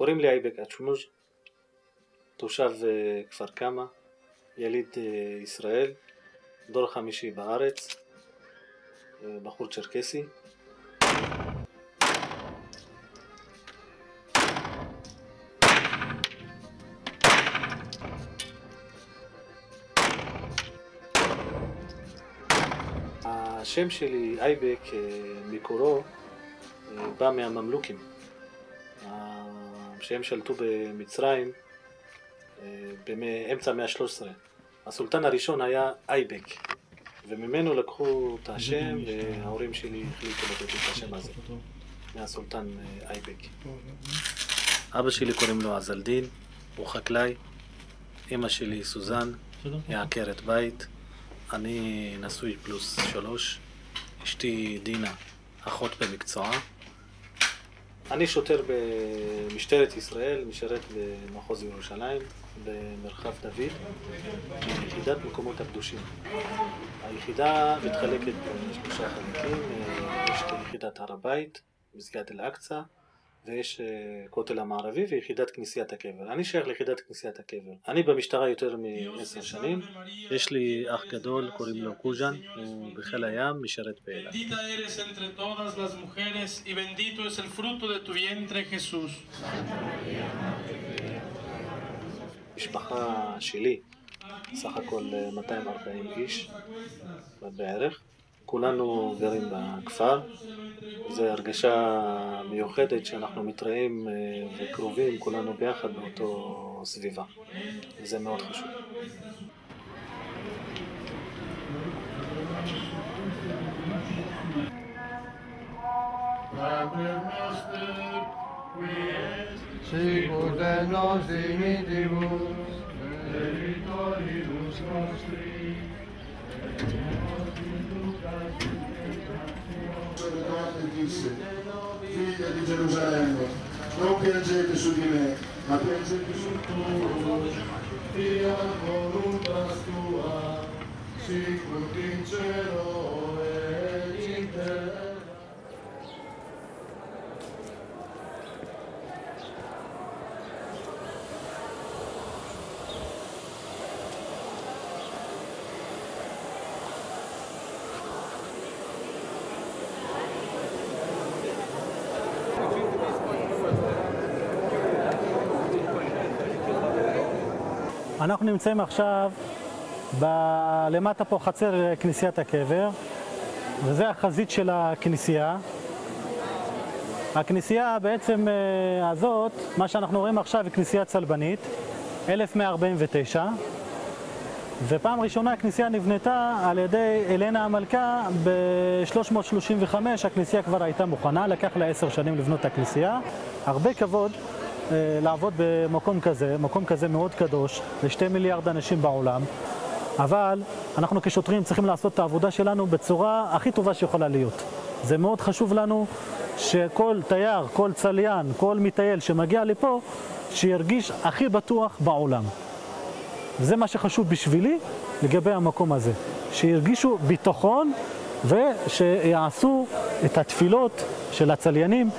קוראים לי אייבק אצ'מוז', תושב כפר קמא, יליד ישראל, דור חמישי בארץ, בחור צ'רקסי. השם שלי אייבק מקורו בא מהממלוכים שהם שלטו במצרים באמצע המאה ה-13. הסולטן הראשון היה אייבק, וממנו לקחו את השם, וההורים שלי החליטו לתת את השם הזה מהסולטן אייבק. אבא שלי קוראים לו עזלדין, הוא חקלאי. אמא שלי סוזן, היא עקרת בית. אני נשוי פלוס 3, אשתי דינה, אחות במקצועה. אני שוטר במשטרת ישראל, משרת במחוז ירושלים, במרחב דוד, ביחידת מקומות הקדושים. היחידה מתחלקת בשלושה חלקים, יש את יחידת הר הבית, מסגד אל-אקצא, ויש כותל המערבי ויחידת כנסיית הקבר. אני שייך ליחידת כנסיית הקבר. אני במשטרה יותר מ10 שנים. יש לי אח גדול, קוראים לו קוז'ן, הוא בחיל הים, משרת באילת. משפחה שלי, סך הכל 240 איש בערך. כולנו גרים בכפר. זו הרגשה מיוחדת שאנחנו מתראים וקרובים כולנו ביחד באותו סביבה. וזה מאוד חשוב. Figlia di Gerusalemme, non piangete su di me, ma piangete su tuo, Dio voluntas tua, sicut in cielo et in terra. אנחנו נמצאים עכשיו למטה פה חצר כנסיית הקבר, וזה החזית של הכנסייה. הכנסייה בעצם הזאת, מה שאנחנו רואים עכשיו היא כנסייה צלבנית, 1149, ופעם ראשונה הכנסייה נבנתה על ידי אלנה המלכה ב-335. הכנסייה כבר הייתה מוכנה, לקח לה 10 שנים לבנות את הכנסייה. הרבה כבוד לעבוד במקום כזה, מקום כזה מאוד קדוש, ל2 מיליארד אנשים בעולם, אבל אנחנו כשוטרים צריכים לעשות את העבודה שלנו בצורה הכי טובה שיכולה להיות. זה מאוד חשוב לנו שכל תייר, כל צליין, כל מטייל שמגיע לפה, שירגיש הכי בטוח בעולם. זה מה שחשוב בשבילי לגבי המקום הזה, שירגישו ביטחון ושיעשו את התפילות של הצליינים,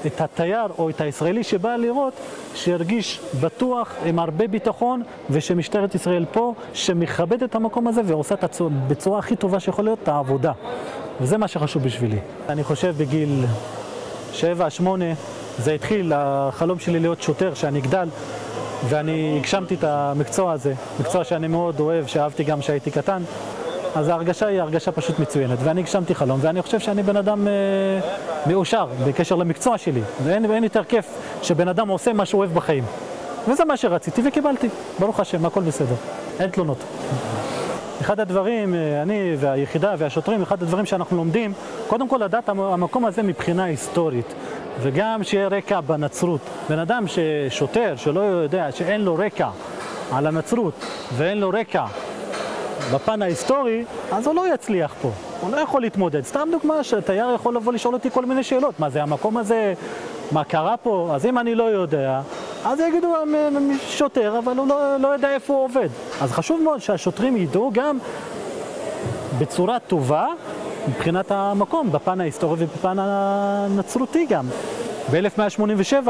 את התייר או את הישראלי שבא לראות, שירגיש בטוח עם הרבה ביטחון, ושמשטרת ישראל פה שמכבד את המקום הזה ועושה בצורה הכי טובה שיכול להיות את העבודה. וזה מה שחשוב בשבילי. אני חושב בגיל 7-8 זה התחיל החלום שלי להיות שוטר, שאני אגדל ואני הגשמתי את המקצוע הזה, מקצוע שאני מאוד אוהב, שאהבתי גם כשהייתי קטן. אז ההרגשה היא הרגשה פשוט מצוינת, ואני הגשמתי חלום, ואני חושב שאני בן אדם מאושר בקשר למקצוע שלי, ואין יותר כיף שבן אדם עושה מה שהוא אוהב בחיים. וזה מה שרציתי וקיבלתי, ברוך השם, הכל בסדר, אין תלונות. אחד הדברים, אני והיחידה והשוטרים, אחד הדברים שאנחנו לומדים, קודם כל לדעת המקום הזה מבחינה היסטורית, וגם שיהיה רקע בנצרות. בן אדם ששוטר, שלא יודע, שאין לו רקע על הנצרות, ואין לו רקע בפן ההיסטורי, אז הוא לא יצליח פה, הוא לא יכול להתמודד. סתם דוגמה שתייר יכול לבוא לשאול אותי כל מיני שאלות, מה זה המקום הזה, מה קרה פה, אז אם אני לא יודע, אז יגידו שוטר, אבל הוא לא יודע איפה הוא עובד. אז חשוב מאוד שהשוטרים ידעו גם בצורה טובה, מבחינת המקום, בפן ההיסטורי ובפן הנצרותי גם. ב-1187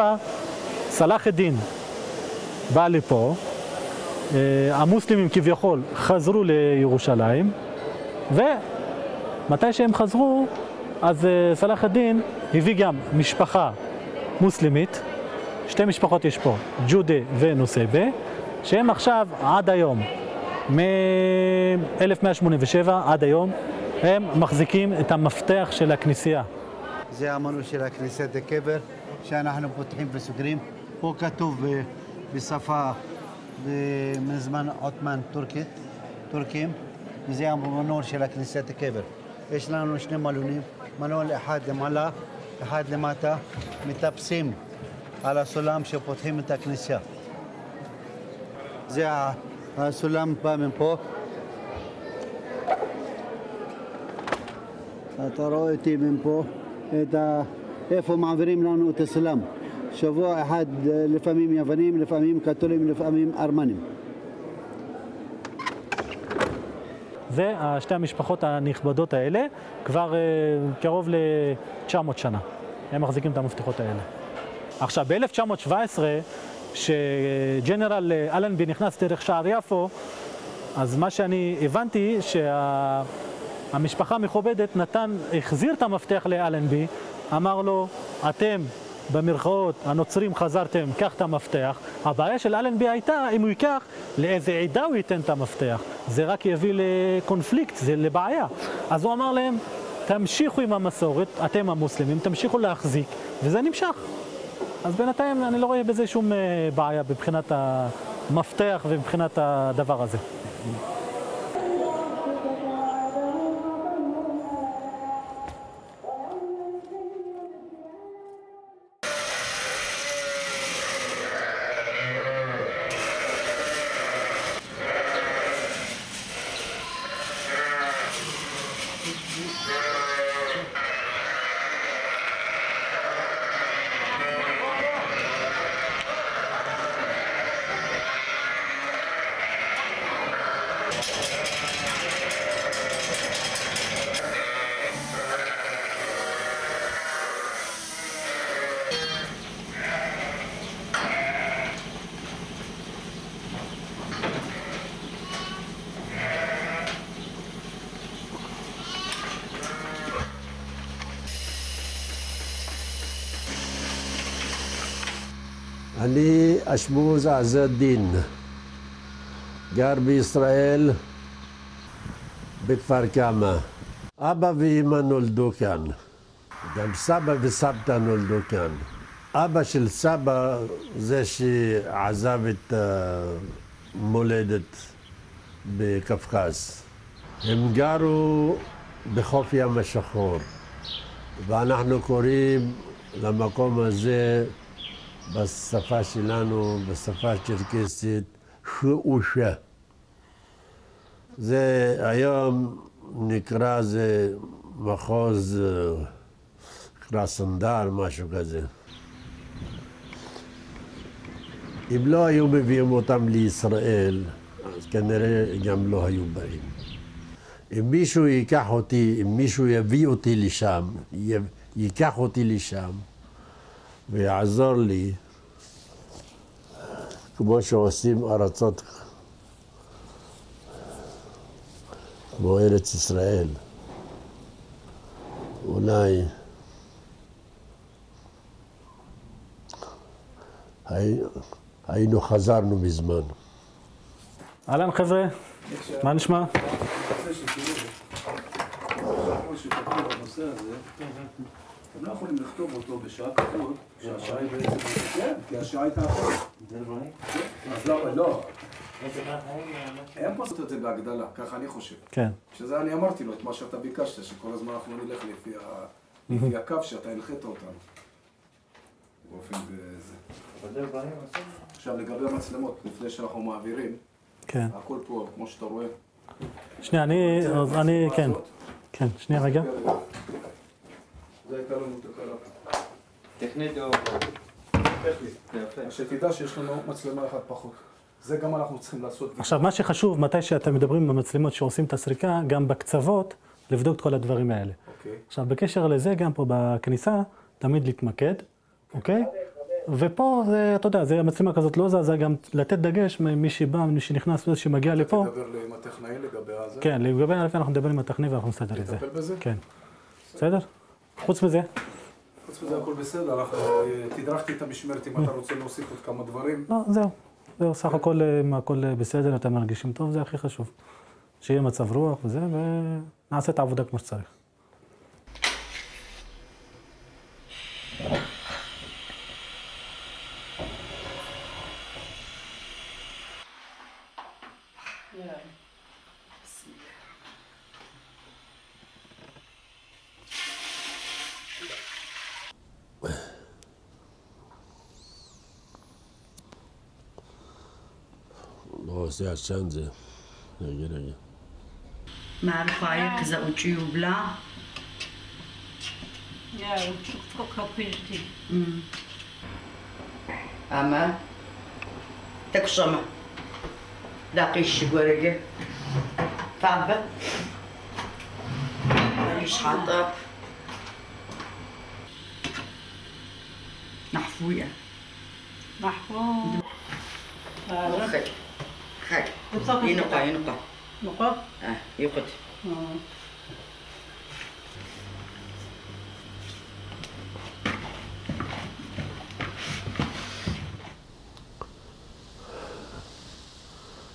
סלאח א-דין בא לפה, המוסלמים כביכול חזרו לירושלים, ומתי שהם חזרו, אז סלאח א-דין הביא גם משפחה מוסלמית, שתי משפחות יש פה, ג'ודה ונוסייבה, שהם עכשיו עד היום, מ-1187 עד היום, הם מחזיקים את המפתח של הכנסייה. זה המנעול של הכנסיית הקבר שאנחנו פותחים וסוגרים. פה כתוב בשפה מזמן עות'מאן טורקים, וזה המנעול של הכנסיית הקבר. יש לנו שני מנעולים, מנעול אחד למעלה, אחד למטה, מטפסים על הסולם שפותחים את הכנסייה. זה הסולם בא מפה. אתה רואה אותי מפה, איפה מעבירים לנו את הסולם. שבוע אחד לפעמים יוונים, לפעמים קתולים, לפעמים ארמנים. זה שתי המשפחות הנכבדות האלה, כבר קרוב ל-900 שנה. הם מחזיקים את המפתחות האלה. עכשיו, ב-1917, כשג'נרל אלנבי נכנס דרך שער יפו, אז מה שאני הבנתי שהמשפחה המכובדת החזיר את המפתח לאלנבי, אמר לו, אתם במרכאות הנוצרים חזרתם, קח את המפתח. הבעיה של אלנבי הייתה אם הוא ייקח, לאיזה עדה הוא ייתן את המפתח. זה רק יביא לקונפליקט, זה לבעיה. אז הוא אמר להם, תמשיכו עם המסורת, אתם המוסלמים, תמשיכו להחזיק, וזה נמשך. אז בינתיים אני לא רואה בזה שום בעיה מבחינת המפתח ומבחינת הדבר הזה. אני אשמוז עז א-דין, גר בישראל בכפר כמא. אבא ואמא נולדו כאן, גם סבא וסבתא נולדו כאן. אבא של סבא זה שעזב את המולדת בקפקז. הם גרו בחוף ים השחור, ואנחנו קוראים למקום הזה בשפה שלנו, בשפה הצ'רקסית, חאושה. זה היום נקרא, זה מחוז קרסנדר, משהו כזה. אם לא היו מביאים אותם לישראל, אז כנראה גם לא היו באים. אם מישהו ייקח אותי, אם מישהו יביא אותי לשם, ייקח אותי לשם, ויעזור לי, כמו שעושים ארצות כמו ארץ ישראל. אולי היינו חזרנו מזמן. אהלן חבר'ה, מה נשמע? אתם לא יכולים לכתוב אותו בשעה כזאת, שהשעה היא בעצם... כן, כי השעה הייתה אחרת. אז לא. הם פשוט את זה בהגדלה, ככה אני חושב. כן. שזה אני אמרתי לו את מה שאתה ביקשת, שכל הזמן אנחנו נלך לפי הקו שאתה הנחית אותנו. באופן בזה. עכשיו לגבי המצלמות, לפני שאנחנו מעבירים, הכל פה, כמו שאתה רואה. שנייה, כן. כן, שנייה רגע. זה הייתה לנו תקלה. טכנית או... טכנית. שתדע שיש לנו מצלמה אחת פחות. זה גם אנחנו צריכים לעשות. עכשיו, מה שחשוב, מתי שאתם מדברים במצלמות שעושים את הסריקה, גם בקצוות, לבדוק את כל הדברים האלה. עכשיו, בקשר לזה, גם פה בכניסה, תמיד להתמקד, אוקיי? ופה, זה, אתה יודע, זה המצלמה כזאת לא זזה, גם לתת דגש מי שבא, מי שנכנס, מי שמגיע לפה. תדבר עם הטכנאי לגבי הזה? כן, לגבי אנחנו נדבר עם הטכנאי ואנחנו נסתדר את זה. נטפל בזה? כן. בסדר? חוץ מזה? חוץ מזה הכל בסדר, תדרכתי את המשמרת אם אתה רוצה להוסיף עוד כמה דברים. לא, זהו. זהו, סך הכל בסדר, אתם מרגישים טוב, זה הכי חשוב. שיהיה מצב רוח וזה, ונעשה את העבודה כמו שצריך. עושה עשן זה. רגע. מערכה כזה אוצ'י ובלה. יאו, כל כפילתי. אמה, תקשמה. דקיש גורגה. טאבה. מליש חטב. נחפויה. מחפור. חג. חג. ינוקה. נוקה? יוקת.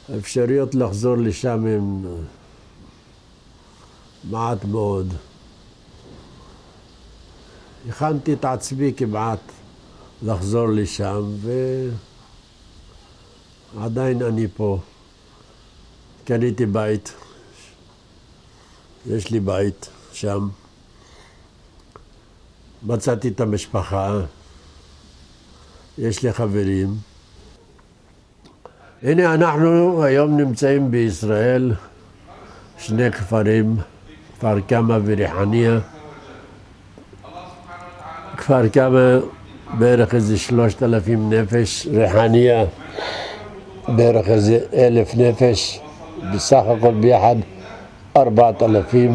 האפשרויות לחזור לשם הם מעט מאוד. הכנתי את עצמי כמעט לחזור לשם, ועדיין אני פה. קניתי בית, יש לי בית שם. מצאתי את המשפחה, יש לי חברים. הנה אנחנו היום נמצאים בישראל, שני כפרים, כפר כמה וריחניה. כפר כמה בערך איזה 3,000 נפש, ריחניה בערך איזה 1,000 נפש, בסך הכל ביחד 4,000.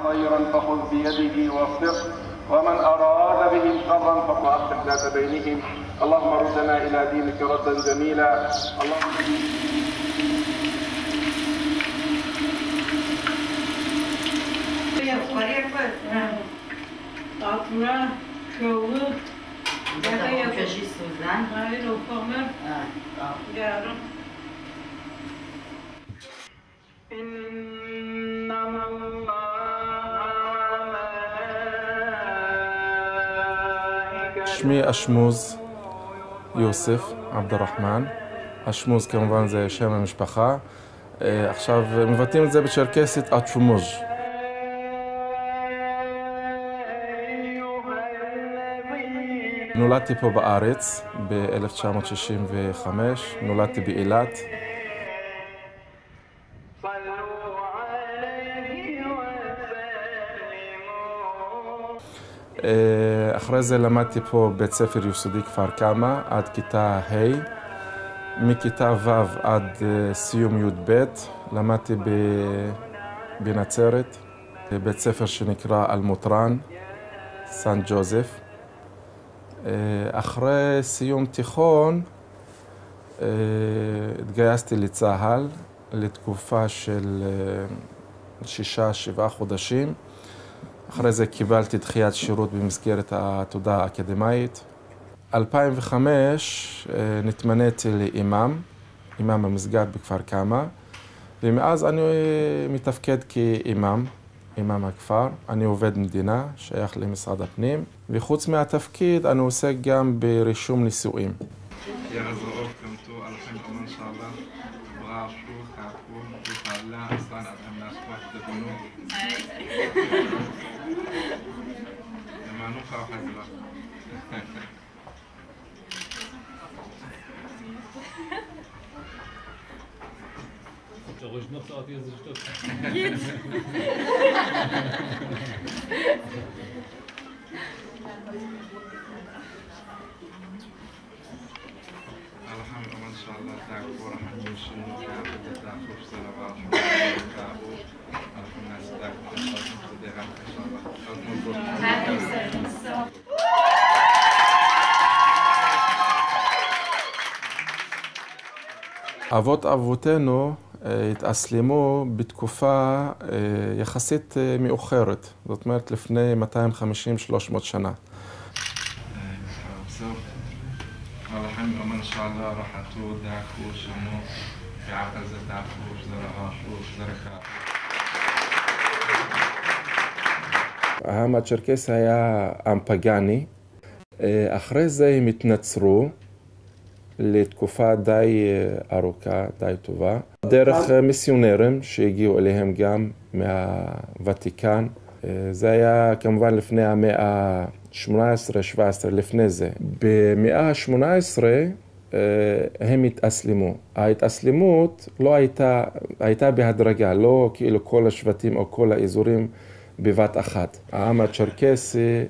خيرا فخذ بيده واصدق ومن أراد بهم شرا فأصلح ذات بينهم اللهم ردنا إلى دينك ردا جميلا اللهم שמי אשמוז יוסף עבד הרחמן. אשמוז כמובן זה שם המשפחה. עכשיו מבטאים את זה בצ'רקסית אצ'ומוז'. נולדתי פה בארץ ב-1965, נולדתי באילת. אחרי זה למדתי פה בית ספר יסודי כפר כמה עד כיתה ה'. מכיתה ו' עד סיום י"ב למדתי בנצרת, בבית ספר שנקרא אלמוטרן, סן ג'וזף. אחרי סיום תיכון התגייסתי לצה"ל לתקופה של 6-7 חודשים. אחרי זה קיבלתי דחיית שירות במסגרת התעודה האקדמית. 2005 נתמניתי לאימאם המסגד בכפר כמה, ומאז אני מתפקד כאימאם הכפר. אני עובד מדינה, שייך למשרד הפנים, וחוץ מהתפקיד אני עוסק גם ברישום נישואים. אבות אבותינו התאסלמו בתקופה יחסית מאוחרת, זאת אומרת לפני 250-300 שנה. העם הצ'רקסי היה עם פגאני, אחרי זה הם התנצרו לתקופה די ארוכה, די טובה, דרך מיסיונרים שהגיעו אליהם גם מהוותיקן. זה היה כמובן לפני המאה ה-18-17, לפני זה. במאה ה-18 הם התאסלמו. ההתאסלמות לא הייתה בהדרגה, לא כאילו כל השבטים או כל האזורים בבת אחת. העם הצ'רקסי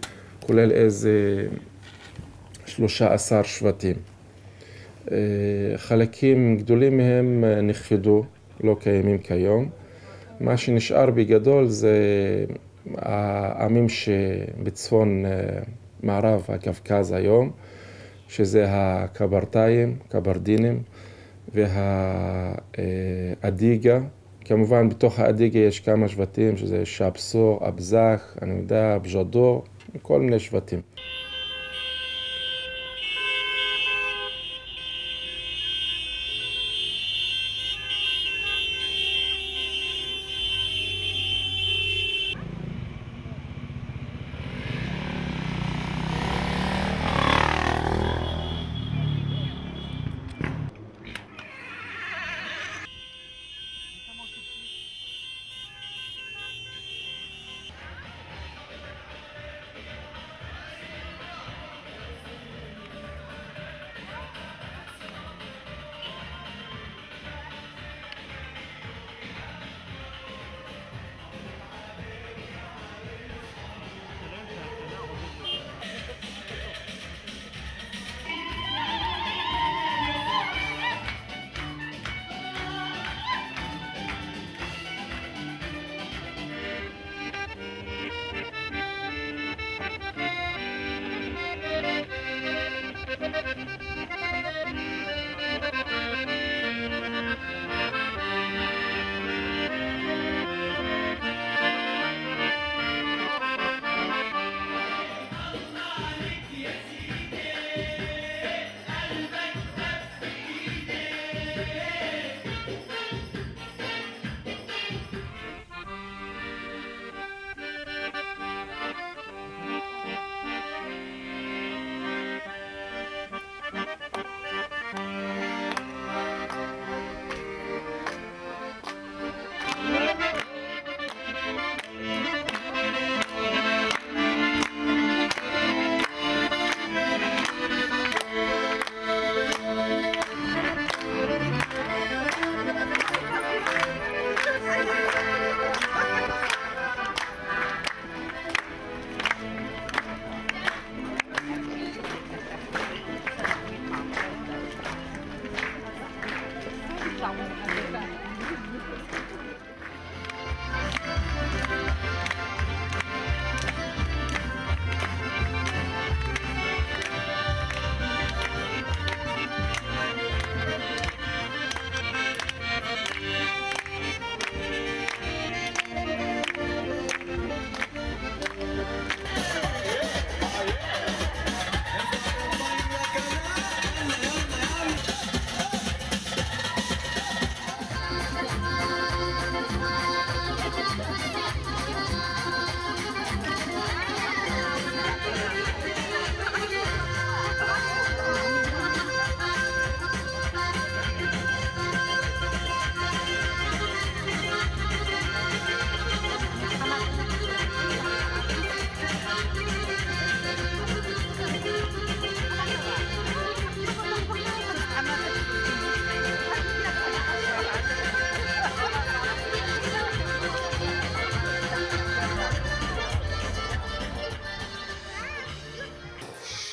כולל איזה 13 שבטים. חלקים גדולים מהם נכחדו, לא קיימים כיום. מה שנשאר בגדול זה העמים שבצפון מערב הקווקז היום, שזה הקברטאים, קברדינים והאדיגה. כמובן בתוך האדיגה יש כמה שבטים, שזה שבסור, אבזח, אני יודע, בג'דור, כל מיני שבטים.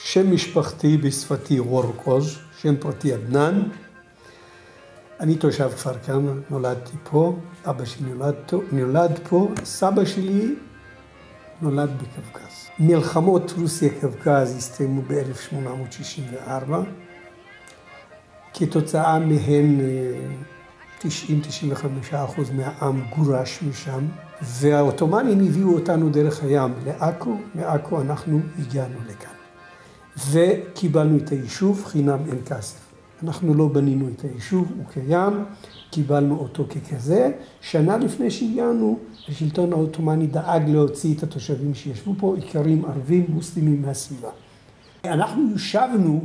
שם משפחתי בשפתי וורקוז, שם פרטי עדנן. אני תושב כפר כמא, נולדתי פה, אבא שלי נולד פה, סבא שלי נולד בקווקז. מלחמות רוסיה-קווקז הסתיימו ב-1864, כתוצאה מהן 90-95% מהעם גורש משם, והעות'מאנים הביאו אותנו דרך הים לעכו, מעכו אנחנו הגענו לכאן. וקיבלנו את היישוב חינם אין כסף. אנחנו לא בנינו את היישוב, הוא קיים, קיבלנו אותו ככזה. שנה לפני שהגענו, השלטון העות'מאני דאג להוציא את התושבים שישבו פה, עיקרים ערבים מוסלמים מהסביבה. אנחנו יושבנו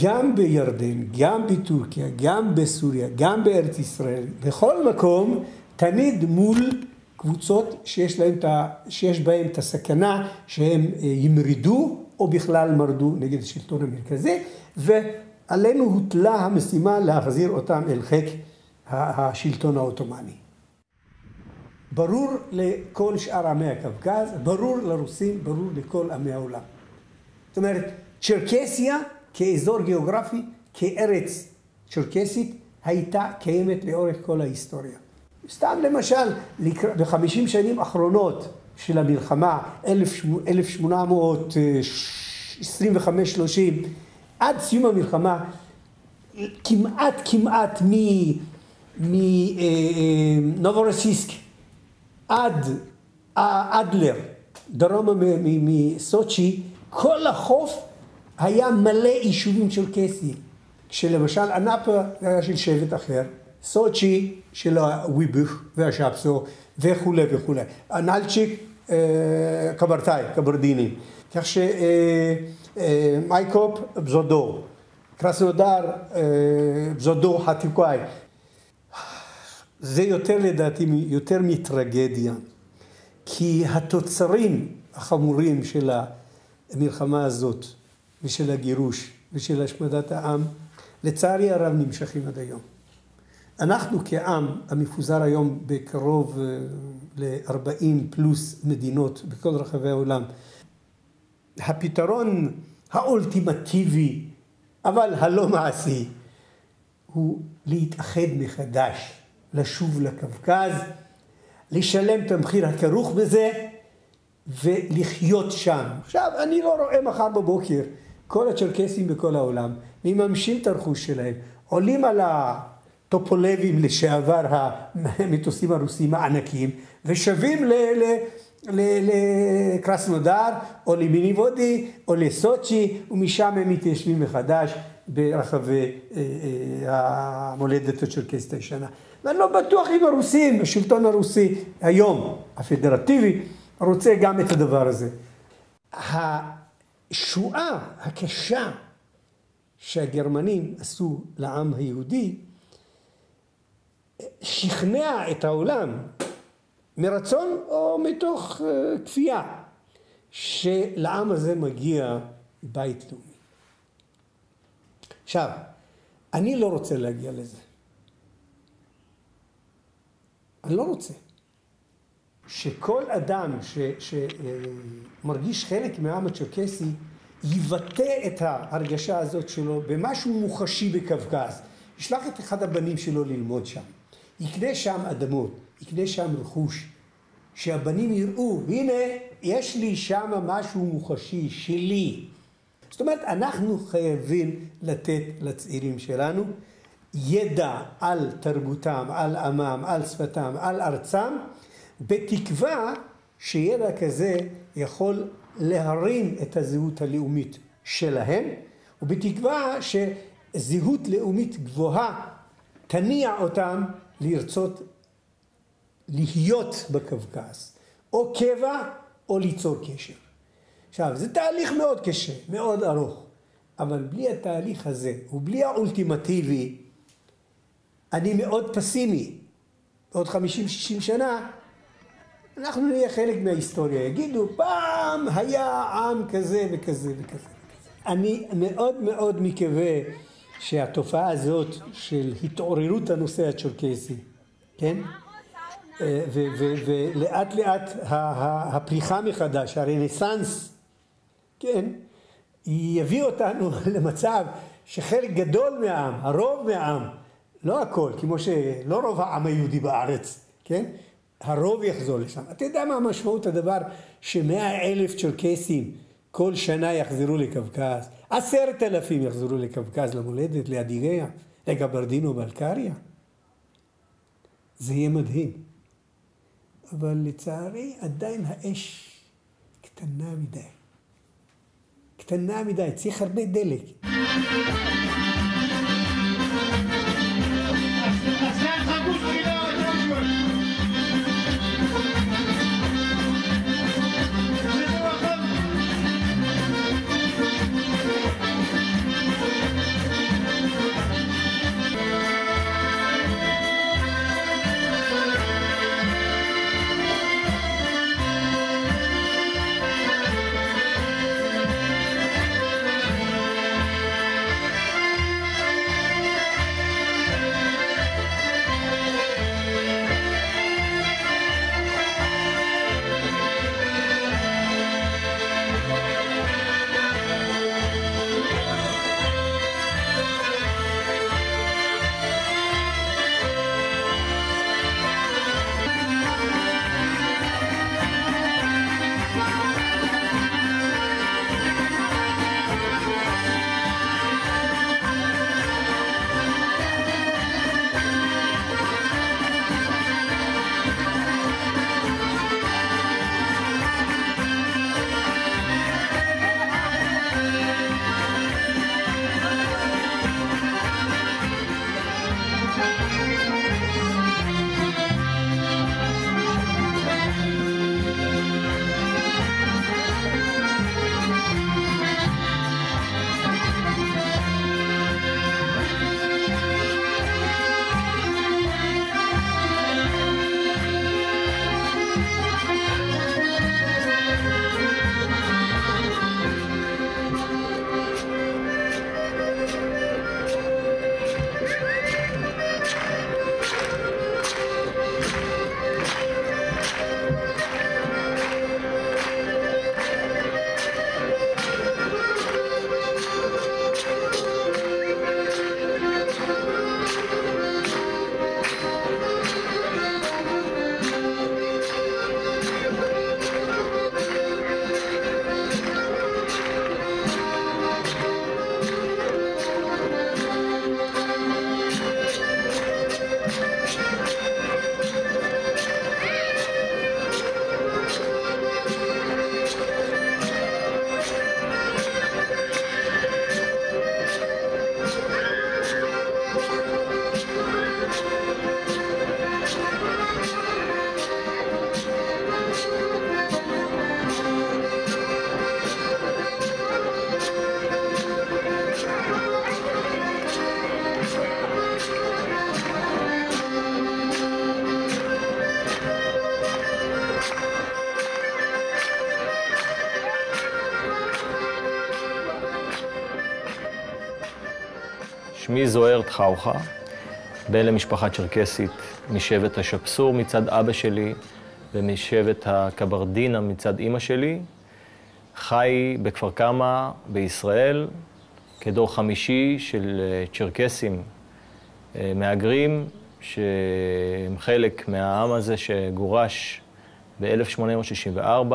גם בירדן, גם בטורקיה, גם בסוריה, גם בארץ ישראל, בכל מקום, תמיד מול קבוצות שיש בהן את הסכנה שהם ימרדו או בכלל מרדו נגד השלטון המרכזי, ועלינו הוטלה המשימה להחזיר אותם אל חיק השלטון העות'מאני. ברור לכל שאר עמי הקווקז, ברור לרוסים, ברור לכל עמי העולם. זאת אומרת, צ'רקסיה כאזור גיאוגרפי, כארץ צ'רקסית, הייתה קיימת לאורך כל ההיסטוריה. סתם למשל, ב-50 שנים האחרונות של המלחמה, 1825-30, עד סיום המלחמה, כמעט מנובורסיסק עד אדלר, דרומה מסוצ'י, כל החוף היה מלא יישובים צ'רקסיים. כשלמשל אנאפה היה של שבט אחר, סוצ'י של הוויבוך והשאפסו וכו' וכו'. אנלצ'יק, קברטאי, קברדינים. כך שמייקופ, בזודו. קרסנודר, בזודו, חתיקואי. זה יותר לדעתי, יותר מטרגדיה. כי התוצרים החמורים של המלחמה הזאת, ושל הגירוש, ושל השמדת העם, לצערי הרב נמשכים עד היום. אנחנו כעם המפוזר היום בקרוב ל-40 פלוס מדינות בכל רחבי העולם. הפתרון האולטימטיבי, אבל הלא מעשי, הוא להתאחד מחדש, לשוב לקווקז, לשלם את המחיר הכרוך בזה, ולחיות שם. עכשיו, אני לא רואה מחר בבוקר כל הצ'רקסים בכל העולם, מממשים את הרכוש שלהם, עולים על הטופולבים לשעבר המטוסים הרוסים הענקים, ושבים לקרסנודר, או למיניוודי, או לסוצ'י, ומשם הם מתיישבים מחדש ברחבי המולדת הצ'רקסית הישנה. ואני לא בטוח אם הרוסים, השלטון הרוסי היום, הפדרטיבי, רוצה גם את הדבר הזה. השואה הקשה שהגרמנים עשו לעם היהודי, שכנע את העולם, מרצון או מתוך כפייה, שלעם הזה מגיע בית לאומי. עכשיו, אני לא רוצה להגיע לזה. אני לא רוצה. שכל אדם שמרגיש חלק מהעם הצ'רקסי, יבטא את ההרגשה הזאת שלו במשהו מוחשי בקווקז. ישלח את אחד הבנים שלו ללמוד שם. יקנה שם אדמות, יקנה שם רכוש. שהבנים יראו, הנה, יש לי שם משהו מוחשי שלי. זאת אומרת, אנחנו חייבים לתת לצעירים שלנו ידע על תרבותם, על עמם, על שפתם, על ארצם, בתקווה שידע כזה יכול להרים את הזהות הלאומית שלהם, ובתקווה שזהות לאומית גבוהה תניע אותם לרצות להיות בקווקז, או קבע או ליצור קשר. עכשיו, זה תהליך מאוד קשה, מאוד ארוך, אבל בלי התהליך הזה ובלי האולטימטיבי, אני מאוד פסימי. עוד 50-60 שנה, אנחנו נהיה חלק מההיסטוריה. יגידו, פעם היה עם כזה וכזה וכזה. אני מאוד מאוד מקווה שהתופעה הזאת של התעוררות הנושא הצ'רקסי, כן? ולאט לאט הפריחה מחדש, הרנסנס, כן? יביא אותנו למצב שחלק גדול מהעם, הרוב מהעם, לא הכל, כמו שלא רוב העם היהודי בארץ, כן? הרוב יחזור לשם. אתה יודע מה משמעות הדבר ש100,000 צ'רקסים כל שנה יחזרו לקווקז? 10,000 יחזרו לקווקז, למולדת, לאדיגיה, לגברדינו, בלקריה. זה יהיה מדהים. אבל לצערי עדיין האש קטנה מדי. קטנה מדי, צריך הרבה דלק. שמי זוהר תחאוחה, בן למשפחה צ'רקסית משבט השפסור מצד אבא שלי ומשבט הקברדינה מצד אמא שלי. חי בכפר קמא בישראל כדור חמישי של צ'רקסים מהגרים שהם חלק מהעם הזה שגורש ב-1864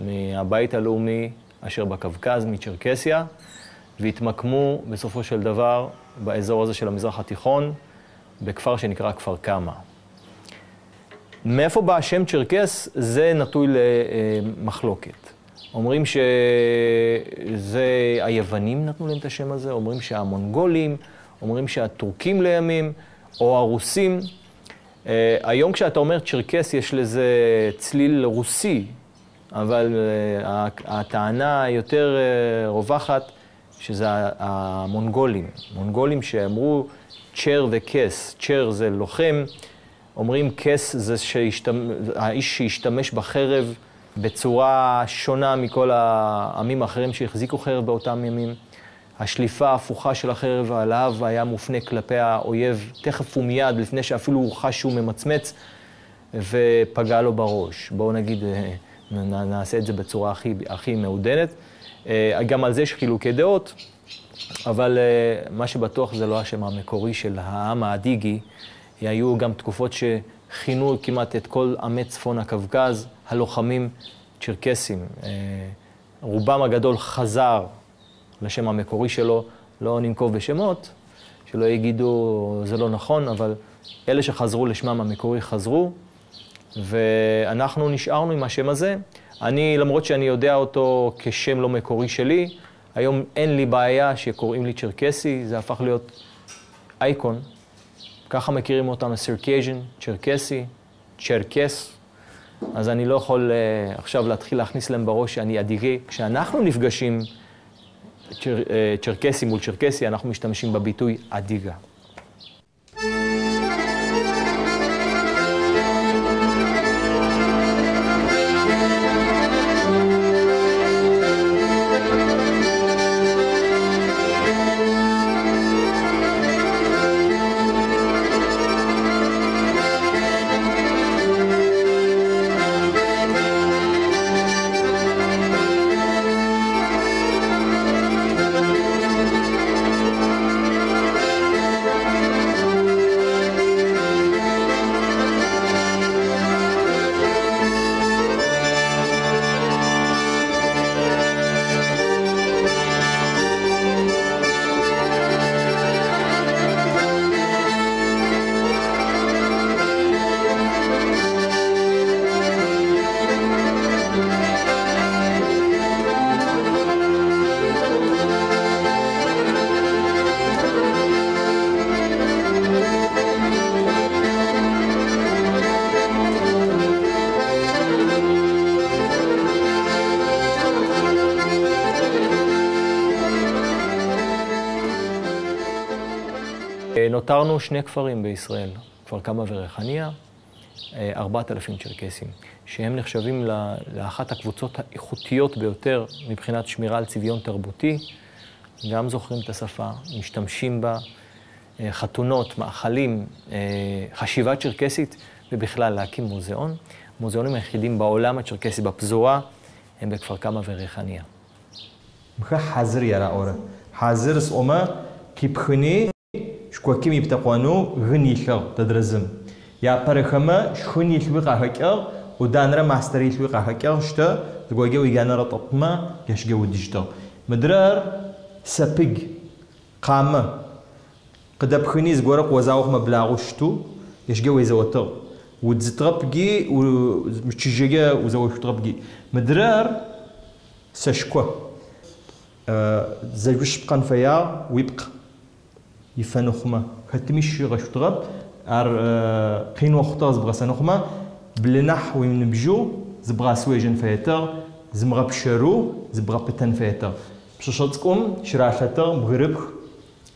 מהבית הלאומי אשר בקווקז מצ'רקסיה, והתמקמו בסופו של דבר באזור הזה של המזרח התיכון, בכפר שנקרא כפר קמא. מאיפה בא השם צ'רקס? זה נטוי למחלוקת. אומרים שזה היוונים נתנו להם את השם הזה, אומרים שהמונגולים, אומרים שהטורקים לימים, או הרוסים. היום כשאתה אומר צ'רקס יש לזה צליל רוסי, אבל הטענה היותר רווחת שזה המונגולים. מונגולים שאמרו צ'ר וכס. צ'ר זה לוחם, אומרים כס זה האיש שהשתמש בחרב בצורה שונה מכל העמים האחרים שהחזיקו חרב באותם ימים. השליפה ההפוכה של החרב עליו היה מופנה כלפי האויב תכף ומיד, לפני שאפילו הוא חש שהוא ממצמץ, ופגע לו בראש. בואו נגיד, נעשה את זה בצורה הכי מעודנת. גם על זה יש חילוקי דעות, אבל מה שבטוח זה לא השם המקורי של העם האדיגי. היו גם תקופות שכינו כמעט את כל עמי צפון הקווקז, הלוחמים צ'רקסים. רובם הגדול חזר לשם המקורי שלו, לא ננקוב בשמות, שלא יגידו זה לא נכון, אבל אלה שחזרו לשמם המקורי חזרו, ואנחנו נשארנו עם השם הזה. אני, למרות שאני יודע אותו כשם לא מקורי שלי, היום אין לי בעיה שקוראים לי צ'רקסי, זה הפך להיות אייקון. ככה מכירים אותם, סרקייז'ן, צ'רקסי, צ'רקס. אז אני לא יכול עכשיו להתחיל להכניס להם בראש שאני אדיגי. כשאנחנו נפגשים צ'רקסי מול צ'רקסי, אנחנו משתמשים בביטוי אדיגה. נותרנו שני כפרים בישראל, כפר כמא וריחניה, 4,000 צ'רקסים, שהם נחשבים לאחת הקבוצות האיכותיות ביותר מבחינת שמירה על צביון תרבותי, גם זוכרים את השפה, משתמשים בה, חתונות, מאכלים, חשיבה צ'רקסית, ובכלל להקים מוזיאון. המוזיאונים היחידים בעולם הצ'רקסי בפזורה הם בכפר כמא וריחניה. חזר יראה אורה. חזר סעומה כבחני شكوكيم يبتقوانو غني شغ تدرزم يا برخما شخني شوي قهكر ودانرا ماستري شوي قهكر شتا تقوجي ويجانا رطبما يشجع وديجتا مدرار سبق قامة قد بخنيز جورق وزاوخ مبلغو شتو يشجع ويزوتر وتزتربجي ومشجع وزاوخ تربجي مدرار سشكوا زوج بقن فيا ويبق يفنخما هتمش غشطرب ار قين وخطاز بغسنخما بلنحو من بجو زبغا سويجن فيتر زمغا بشرو زبغا بتن فيتر بششطكم شراشتر بغربخ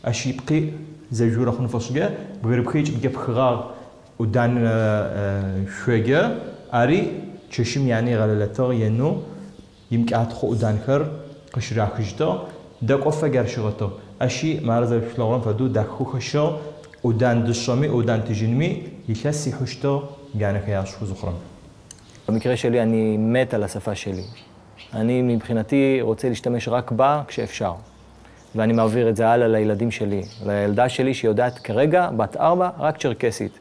اشي بقي زجور خن فشجا بغربخيج بجب خغار ودان شويجا اري تششم يعني غللتر ينو يمكن ادخو ودان خر قشراخجتا دقوفه غرشغتو اشي مارزه شلون فدو دخو خشو ودان دشمي ودان تجنمي يكسي حشتو يعني خياش زخرم. במקרה שלי אני מת על השפה שלי. אני מבחינתי רוצה להשתמש רק בה כשאפשר. ואני מעביר את זה הלאה לילדים שלי, לילדה שלי שיודעת כרגע, בת 4, רק צ'רקסית.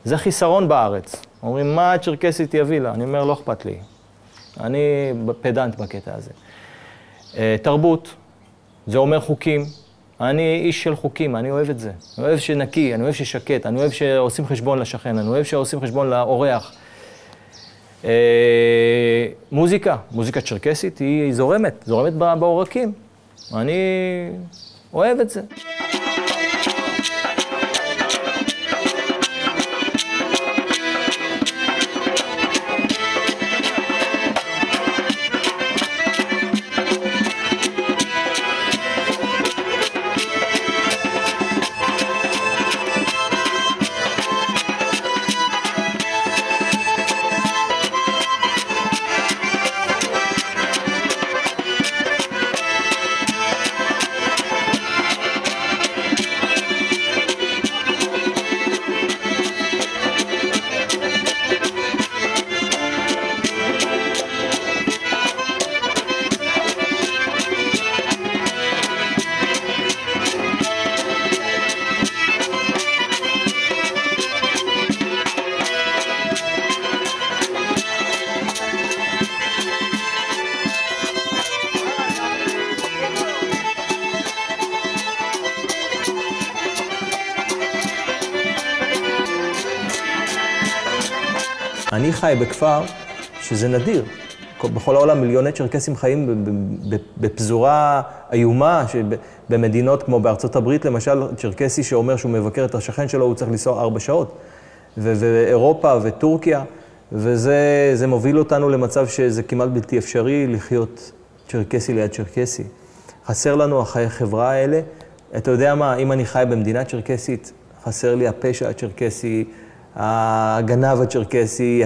זה חיסרון בארץ. אומרים, מה הצ'רקסית יביא לה? אני אומר, לא אכפת לי. אני פדנט בקטע הזה. תרבות, זה אומר חוקים. אני איש של חוקים, אני אוהב את זה. אני אוהב שנקי, אני אוהב ששקט, אני אוהב שעושים חשבון לשכן, אני אוהב שעושים חשבון לאורח. מוזיקה, מוזיקה צ'רקסית היא זורמת בעורקים. אני אוהב את זה. אני חי בכפר שזה נדיר. בכל העולם מיליוני צ'רקסים חיים בפזורה איומה, במדינות כמו בארצות הברית, למשל, צ'רקסי שאומר שהוא מבקר את השכן שלו, הוא צריך לנסוע 4 שעות. ואירופה וטורקיה, וזה מוביל אותנו למצב שזה כמעט בלתי אפשרי לחיות צ'רקסי ליד צ'רקסי. חסר לנו החיי החברה האלה. אתה יודע מה, אם אני חי במדינה צ'רקסית, חסר לי הפשע הצ'רקסי, הגנב הצ'רקסי,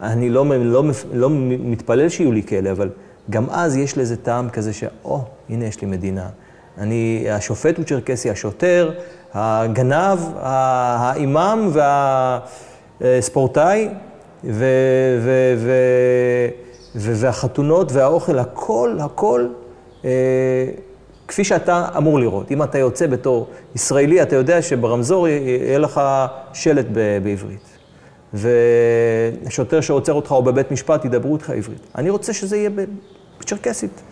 אני לא מתפלל שיהיו לי כאלה, אבל גם אז יש לזה טעם כזה הנה יש לי מדינה. השופט הוא צ'רקסי, השוטר, הגנב, האימאם והספורטאי, והחתונות והאוכל, הכל, כפי שאתה אמור לראות. אם אתה יוצא בתור ישראלי, אתה יודע שברמזור יהיה לך שלט בעברית. ושוטר שעוצר אותך או בבית משפט ידברו אותך עברית. אני רוצה שזה יהיה בצ'רקסית.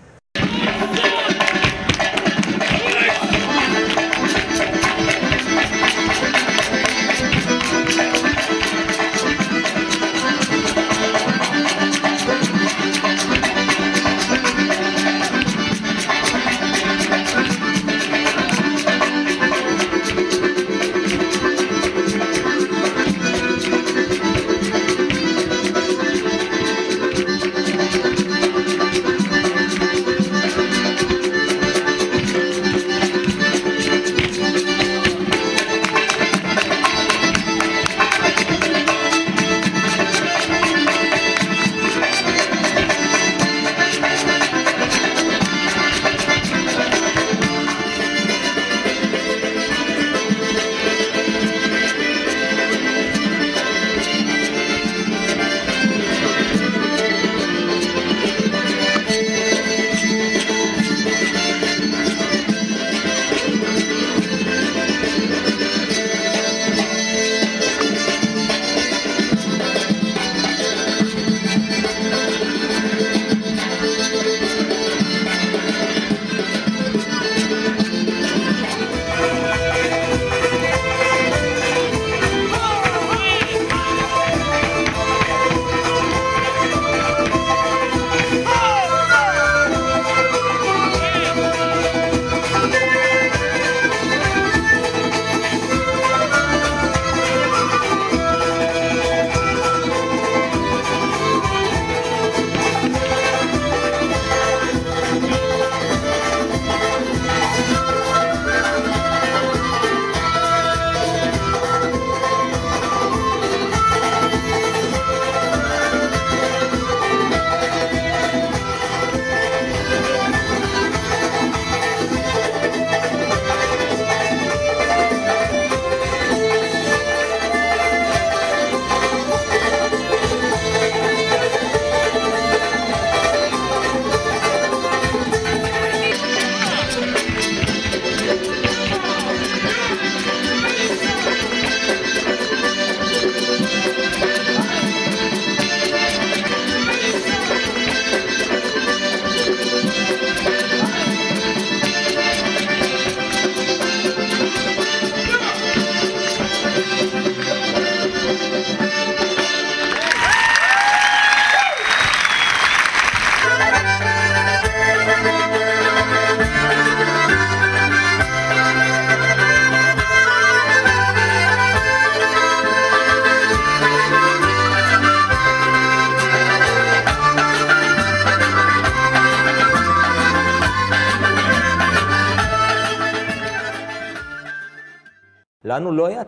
לנו לא היה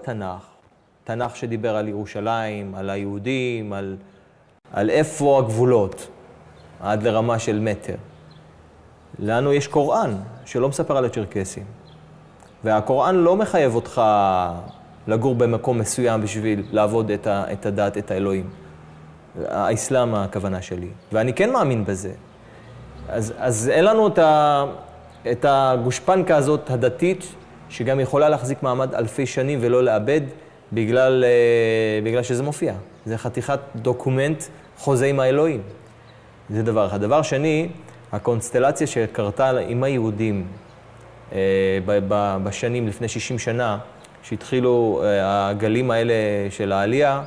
תנ"ך שדיבר על ירושלים, על היהודים, על איפה הגבולות, עד לרמה של מטר. לנו יש קוראן שלא מספר על הצ'רקסים. והקוראן לא מחייב אותך לגור במקום מסוים בשביל לעבוד את הדת, את האלוהים. האסלאם הכוונה שלי. ואני כן מאמין בזה. אז אין לנו את הגושפנקה הזאת הדתית, שגם יכולה להחזיק מעמד אלפי שנים ולא לאבד, בגלל שזה מופיע. זה חתיכת דוקומנט חוזה עם האלוהים. זה דבר אחד. דבר שני, הקונסטלציה שקרתה עם היהודים בשנים, לפני 60 שנה, שהתחילו הגלים האלה של העלייה,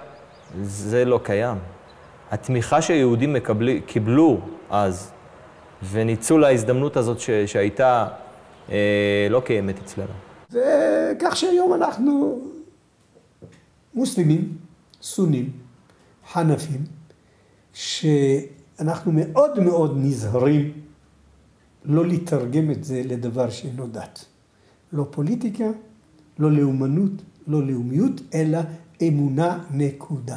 זה לא קיים. התמיכה שהיהודים קיבלו אז, וניצול ההזדמנות הזאת שהייתה לא קיימת אצלנו. וכך שהיום אנחנו מוסלמים, סונים, חנפים, שאנחנו מאוד מאוד נזהרים לא לתרגם את זה לדבר שאינו דת. לא פוליטיקה, לא לאומנות, לא לאומיות, אלא אמונה נקודה.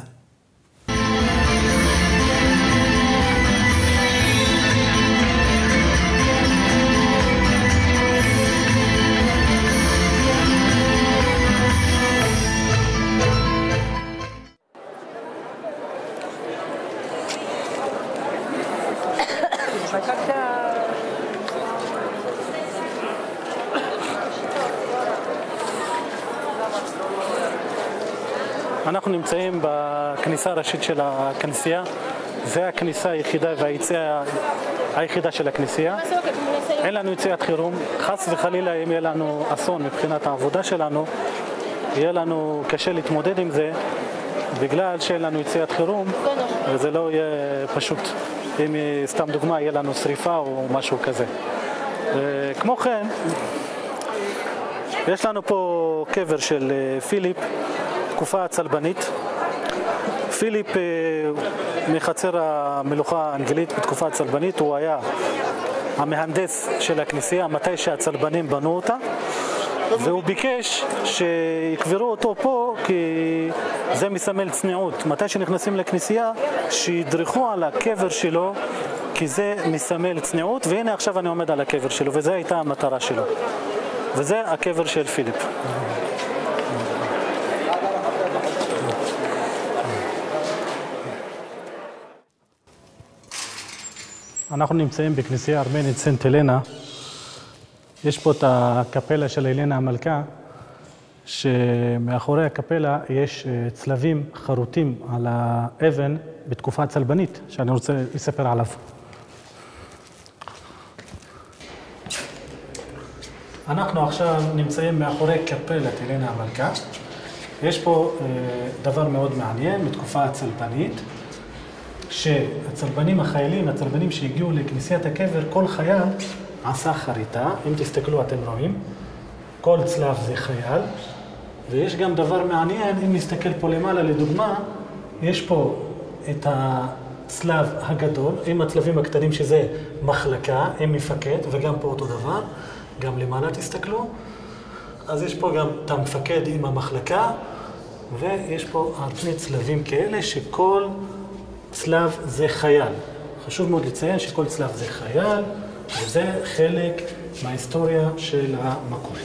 אנחנו נמצאים בכניסה הראשית של הכנסייה. זה הכניסה היחידה והיציאה היחידה של הכנסייה. אין לנו יציאת חירום. חס וחלילה אם יהיה לנו אסון מבחינת העבודה שלנו, יהיה לנו קשה להתמודד עם זה בגלל שאין לנו יציאת חירום, וזה לא יהיה פשוט. אם סתם דוגמה יהיה לנו שריפה או משהו כזה. כמו כן, יש לנו פה קבר של פיליפ, תקופה הצלבנית. פיליפ מחצר המלוכה האנגלית בתקופה הצלבנית, הוא היה המהנדס של הכנסייה מתי שהצלבנים בנו אותה, והוא ביקש שיקברו אותו פה כי זה מסמל צניעות. מתי שנכנסים לכנסייה שידרכו על הקבר שלו כי זה מסמל צניעות, והנה עכשיו אני עומד על הקבר שלו, וזו הייתה המטרה שלו, וזה הקבר של פיליפ. אנחנו נמצאים בכנסייה ארמנית סנט הלנה. יש פה את הקפלה של הלנה המלכה, שמאחורי הקפלה יש צלבים חרוטים על האבן בתקופה הצלבנית, שאני רוצה לספר עליו. אנחנו עכשיו נמצאים מאחורי קפלת הלנה המלכה. יש פה דבר מאוד מעניין בתקופה הצלבנית, שהצלבנים החיילים, הצלבנים שהגיעו לכנסיית הקבר, כל חייל עשה חריטה. אם תסתכלו אתם רואים, כל צלב זה חייל. ויש גם דבר מעניין, אם נסתכל פה למעלה לדוגמה, יש פה את הצלב הגדול, עם הצלבים הקטנים שזה מחלקה, עם מפקד, וגם פה אותו דבר. גם למעלה תסתכלו. אז יש פה גם את המפקד עם המחלקה, ויש פה שני צלבים כאלה שכל צלב זה חייל. חשוב מאוד לציין שכל צלב זה חייל, וזה חלק מההיסטוריה של המקום.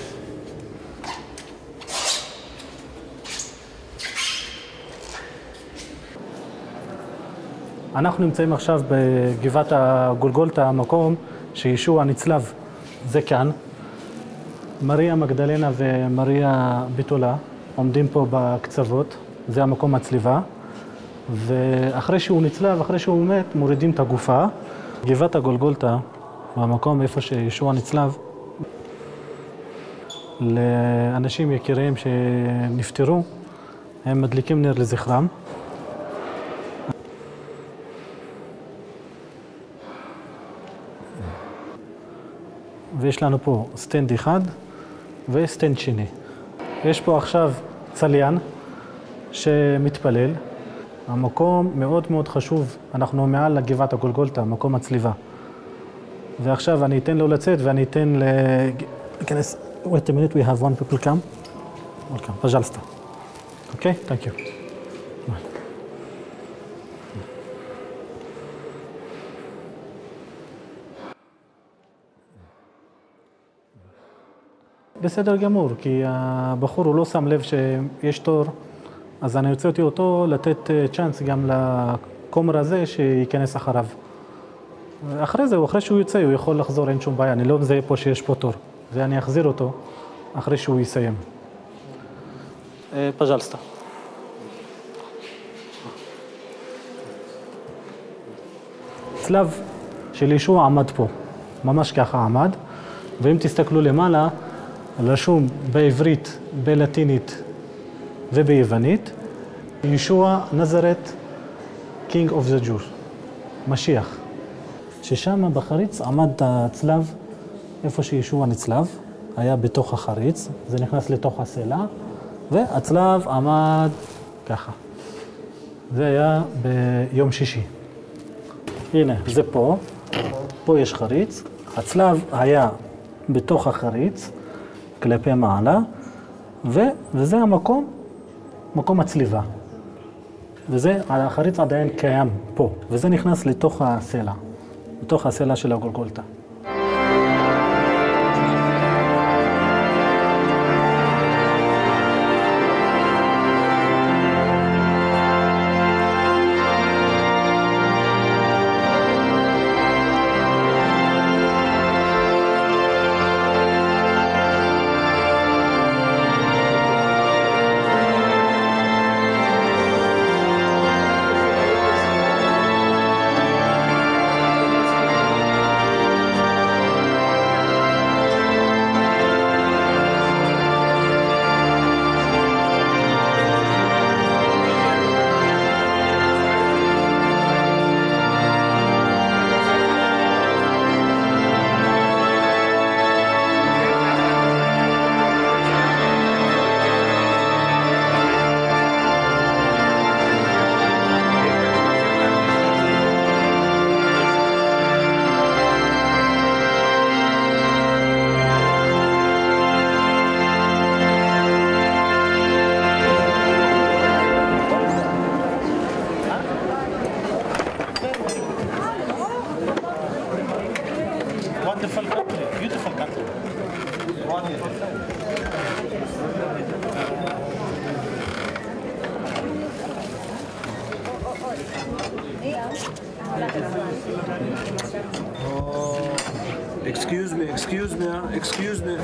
אנחנו נמצאים עכשיו בגבעת הגולגולתה, המקום שישוע נצלב. זה כאן. מריה מגדלנה ומריה ביטולה עומדים פה בקצוות, זה המקום הצליבה. ואחרי שהוא נצלב, אחרי שהוא מת, מורידים את הגופה. גבעת הגולגולתה, במקום איפה שישוע נצלב, לאנשים יקירים שנפטרו, הם מדליקים נר לזכרם. ויש לנו פה סטנד אחד וסטנד שני. יש פה עכשיו צליין שמתפלל. המקום מאוד מאוד חשוב, אנחנו מעל לגבעת הגולגולתה, מקום הצליבה. ועכשיו אני אתן לו לצאת ואני אתן להיכנס. Wait a minute, we have one people come. Welcome, פז'לסטה. Okay, thank you. בסדר גמור, כי הבחור הוא לא שם לב שיש תור, אז אני רוצה אותו לתת צ'אנס גם לקומר הזה שייכנס אחריו. אחרי זה, אחרי שהוא יוצא, הוא יכול לחזור, אין שום בעיה. אני לא מזהה פה שיש פה תור, ואני אחזיר אותו אחרי שהוא יסיים. פז'לסטה. צלב של ישוע עמד פה, ממש ככה עמד, ואם תסתכלו למעלה, רשום בעברית, בלטינית וביוונית, ישוע נזרת King of the Jews, משיח. ששם בחריץ עמד הצלב, איפה שישוע נצלב, היה בתוך החריץ, זה נכנס לתוך הסלע, והצלב עמד ככה. זה היה ביום שישי. הנה, זה פה, פה יש חריץ, הצלב היה בתוך החריץ, כלפי מעלה, וזה המקום, מקום הצליבה. וזה, החריץ עדיין קיים פה, וזה נכנס לתוך הסלע, בתוך הסלע של הגולגולתה. Excuse me.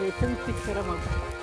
זה יצא מפיקסר המון.